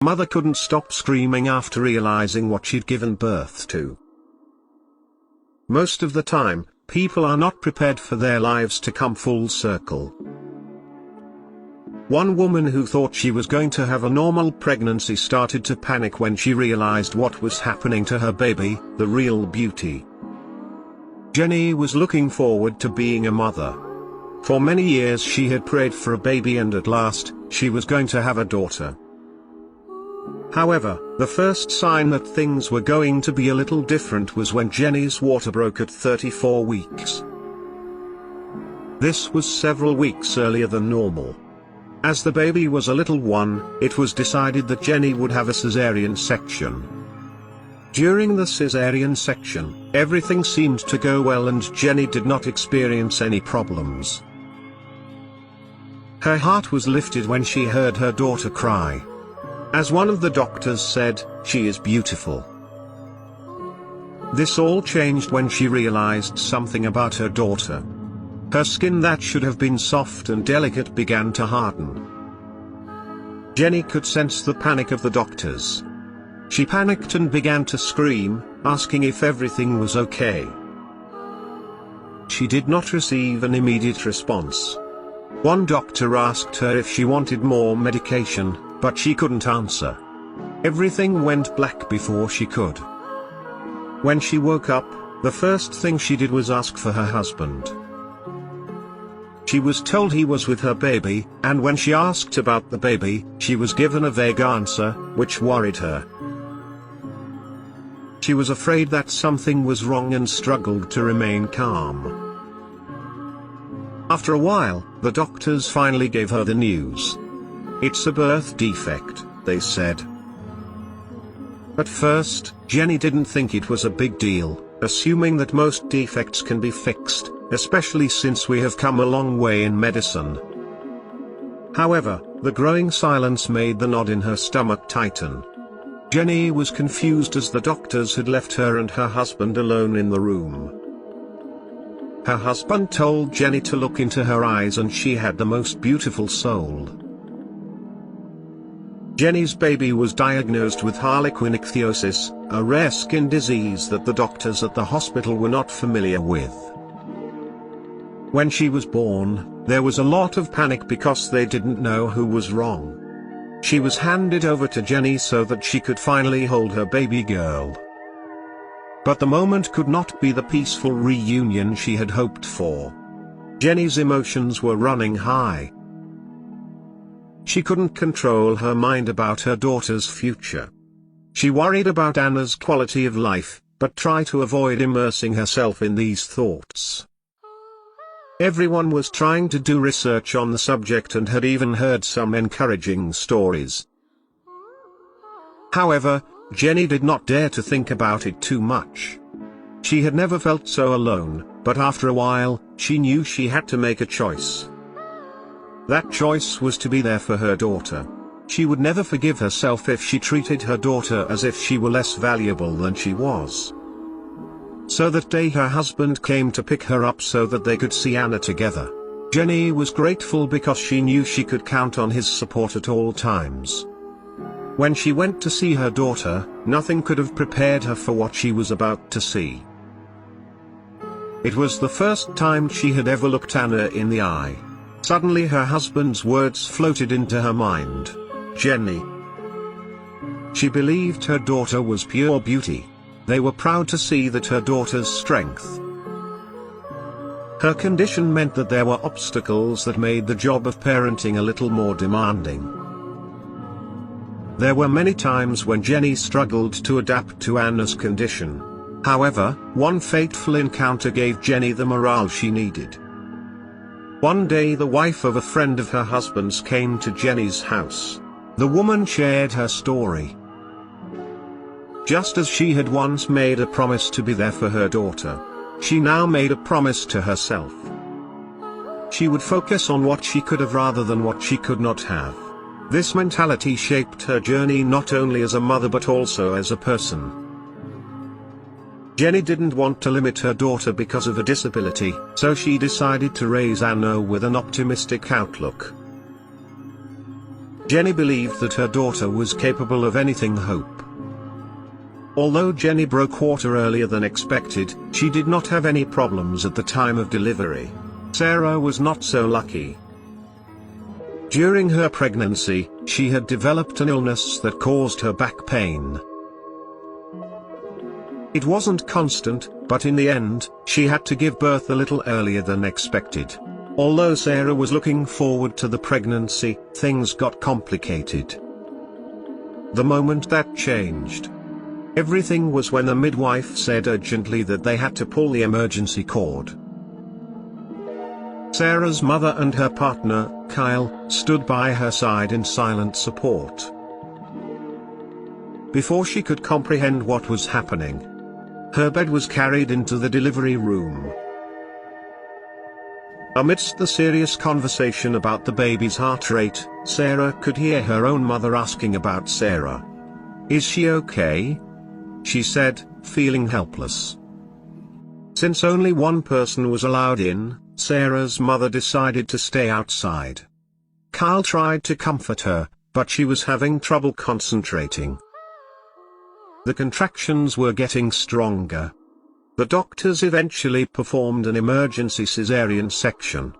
Mother couldn't stop screaming after realizing what she'd given birth to. Most of the time, people are not prepared for their lives to come full circle. One woman who thought she was going to have a normal pregnancy started to panic when she realized what was happening to her baby, the real beauty. Jenny was looking forward to being a mother. For many years she had prayed for a baby, and at last, she was going to have a daughter. However, the first sign that things were going to be a little different was when Jenny's water broke at 34 weeks. This was several weeks earlier than normal. As the baby was a little one, it was decided that Jenny would have a cesarean section. During the cesarean section, everything seemed to go well and Jenny did not experience any problems. Her heart was lifted when she heard her daughter cry. As one of the doctors said, "She is beautiful." This all changed when she realized something about her daughter. Her skin that should have been soft and delicate began to harden. Jenny could sense the panic of the doctors. She panicked and began to scream, asking if everything was okay. She did not receive an immediate response. One doctor asked her if she wanted more medication, but she couldn't answer. Everything went black before she could. When she woke up, the first thing she did was ask for her husband. She was told he was with her baby, and when she asked about the baby, she was given a vague answer, which worried her. She was afraid that something was wrong and struggled to remain calm. After a while, the doctors finally gave her the news. "It's a birth defect," they said. At first, Jenny didn't think it was a big deal, assuming that most defects can be fixed, especially since we have come a long way in medicine. However, the growing silence made the knot in her stomach tighten. Jenny was confused as the doctors had left her and her husband alone in the room. Her husband told Jenny to look into her eyes and she had the most beautiful soul. Jenny's baby was diagnosed with harlequin ichthyosis, a rare skin disease that the doctors at the hospital were not familiar with. When she was born, there was a lot of panic because they didn't know who was wrong. She was handed over to Jenny so that she could finally hold her baby girl. But the moment could not be the peaceful reunion she had hoped for. Jenny's emotions were running high. She couldn't control her mind about her daughter's future. She worried about Anna's quality of life, but tried to avoid immersing herself in these thoughts. Everyone was trying to do research on the subject and had even heard some encouraging stories. However, Jenny did not dare to think about it too much. She had never felt so alone, but after a while, she knew she had to make a choice. That choice was to be there for her daughter. She would never forgive herself if she treated her daughter as if she were less valuable than she was. So that day her husband came to pick her up so that they could see Anna together. Jenny was grateful because she knew she could count on his support at all times. When she went to see her daughter, nothing could have prepared her for what she was about to see. It was the first time she had ever looked Anna in the eye. Suddenly her husband's words floated into her mind. Jenny. She believed her daughter was pure beauty. They were proud to see that her daughter's strength. Her condition meant that there were obstacles that made the job of parenting a little more demanding. There were many times when Jenny struggled to adapt to Anna's condition. However, one fateful encounter gave Jenny the morale she needed. One day the wife of a friend of her husband's came to Jenny's house. The woman shared her story. Just as she had once made a promise to be there for her daughter, she now made a promise to herself. She would focus on what she could have rather than what she could not have. This mentality shaped her journey not only as a mother but also as a person. Jenny didn't want to limit her daughter because of a disability, so she decided to raise Anna with an optimistic outlook. Jenny believed that her daughter was capable of anything. Hope. Although Jenny broke water earlier than expected, she did not have any problems at the time of delivery. Sarah was not so lucky. During her pregnancy, she had developed an illness that caused her back pain. It wasn't constant, but in the end, she had to give birth a little earlier than expected. Although Sarah was looking forward to the pregnancy, things got complicated. The moment that changed everything was when the midwife said urgently that they had to pull the emergency cord. Sarah's mother and her partner, Kyle, stood by her side in silent support. Before she could comprehend what was happening, her bed was carried into the delivery room. Amidst the serious conversation about the baby's heart rate, Sarah could hear her own mother asking about Sarah. "Is she okay?" she said, feeling helpless. Since only one person was allowed in, Sarah's mother decided to stay outside. Kyle tried to comfort her, but she was having trouble concentrating. The contractions were getting stronger. The doctors eventually performed an emergency cesarean section.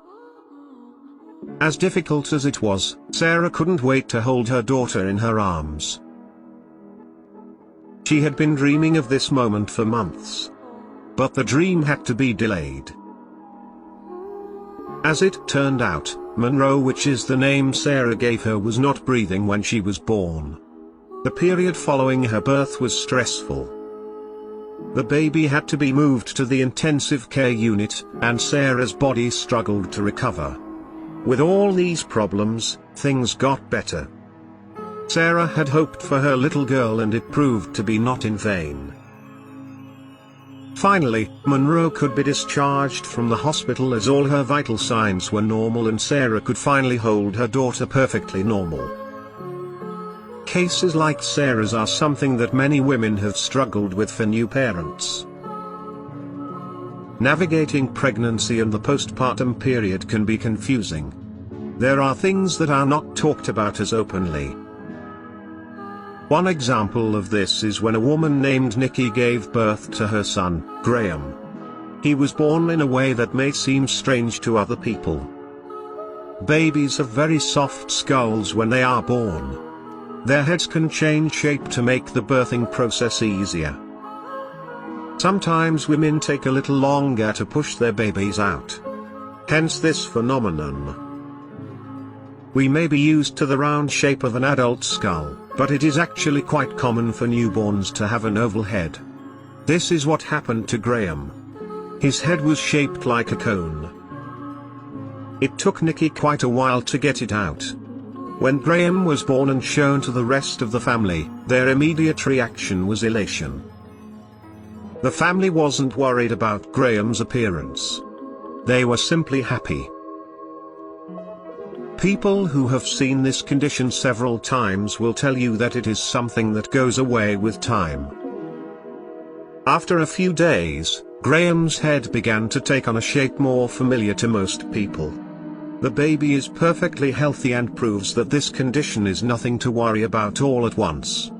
As difficult as it was, Sarah couldn't wait to hold her daughter in her arms. She had been dreaming of this moment for months. But the dream had to be delayed. As it turned out, Monroe, which is the name Sarah gave her, was not breathing when she was born. The period following her birth was stressful. The baby had to be moved to the intensive care unit, and Sarah's body struggled to recover. With all these problems, things got better. Sarah had hoped for her little girl, and it proved to be not in vain. Finally, Monroe could be discharged from the hospital as all her vital signs were normal, and Sarah could finally hold her daughter perfectly normal. Cases like Sarah's are something that many women have struggled with for new parents. Navigating pregnancy and the postpartum period can be confusing. There are things that are not talked about as openly. One example of this is when a woman named Nikki gave birth to her son, Graham. He was born in a way that may seem strange to other people. Babies have very soft skulls when they are born. Their heads can change shape to make the birthing process easier. Sometimes women take a little longer to push their babies out. Hence this phenomenon. We may be used to the round shape of an adult skull, but it is actually quite common for newborns to have an oval head. This is what happened to Graham. His head was shaped like a cone. It took Nikki quite a while to get it out. When Graham was born and shown to the rest of the family, their immediate reaction was elation. The family wasn't worried about Graham's appearance. They were simply happy. People who have seen this condition several times will tell you that it is something that goes away with time. After a few days, Graham's head began to take on a shape more familiar to most people. The baby is perfectly healthy and proves that this condition is nothing to worry about all at once.